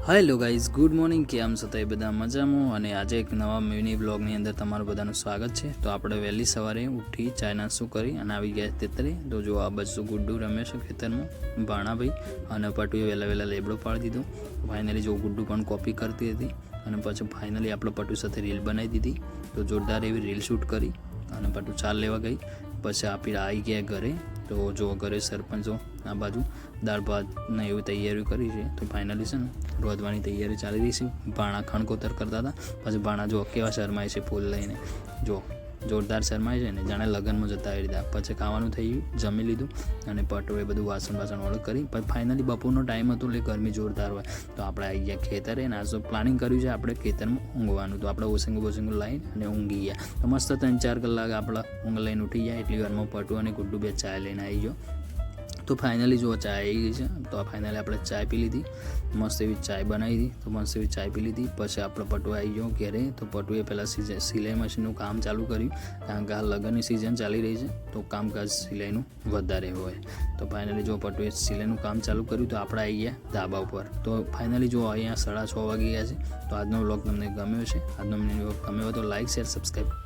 Hello guys, good morning. કેમ છો તમે બધા? મજામાં. અને આજે એક નવા મિની બ્લોગની અંદર તમારું બધાનું સ્વાગત છે. તો આપણે વહેલી સવારે ઉઠી ચાય નાસ્તો કરી અને આવી ગયા ખેતરે. તો જો આ બધું ગુડ્ડુ રમે છે ખેતરમાં, ભાણાભાઈ અને પટુએ વહેલા લેબડો પાડી દીધો. ફાઇનલી જો ગુડ્ડુ પણ કોપી કરતી હતી અને પછી ફાઇનલી આપણે પટુ સાથે રીલ બનાવી દીધી. તો જોરદાર એવી રીલ શૂટ કરી અને પટુ ચાલ લેવા ગઈ. પછી આપણે આવી ગયા ઘરે. તો જો ઘરે સરપંચો આ બાજુ દાળ ભાત ને એવી તૈયારી કરી છે. તો ફાઇનલી છે ને રોધવાની તૈયારી ચાલી રહી છે. ભાણા ખણકોતર કરતા હતા. પછી ભાણા જો કેવા શરમાય છે ફૂલ લઈને, જો જોરદાર શરમાય છે ને, જાણે લગ્નમાં જતા આવી રીતે. પછી ખાવાનું થઈ ગયું, જમી લીધું અને પટોએ બધું વાસણ વાળું કરી. પછી ફાઇનલી બપોરનો ટાઈમ હતો એટલે ગરમી જોરદાર હોય. તો આપણે આવી ગયા ખેતરે ને આજ તો પ્લાનિંગ કર્યું છે આપણે ખેતરમાં ઊંઘવાનું. તો આપણે ઓસિંગો બોસિંગો લાવીને અને ઊંઘી ગયા. તો મસ્ત 3-4 કલાક આપણે ઊંઘ લઈને ઉઠી ગયા. એટલી વારમાં પટુ અને ગુડ્ડુ બે ચાય લઈને આવી ગયો. તો ફાઇનલી જો ચાય આવી ગઈ છે. તો ફાઇનલી આપણે ચાય પી લીધી, મસ્ત એવી ચાય બનાવી હતી. તો મસ્ત એવી ચાય પી લીધી. પછી આપણે પટુ આવી ગયો ઘેરે. તો પટુએ પહેલાં સિલાઈ મશીનનું કામ ચાલુ કર્યું, કારણ કે આ લગ્નની સિઝન ચાલી રહી છે. તો કામકાજ સિલાઈનું વધારે હોય. તો ફાઇનલી જો પટુએ સિલાઈનું કામ ચાલુ કર્યું. તો આપણે આવી ગયા ધાબા ઉપર. તો ફાઇનલી જો અહીંયા 6:30 વાગી ગયા છે. તો આજનો વ્લોગ તમને ગમ્યો છે. આજનો વ્લોગ ગમ્યો હોય તો લાઇક, શેર, સબસ્ક્રાઈબ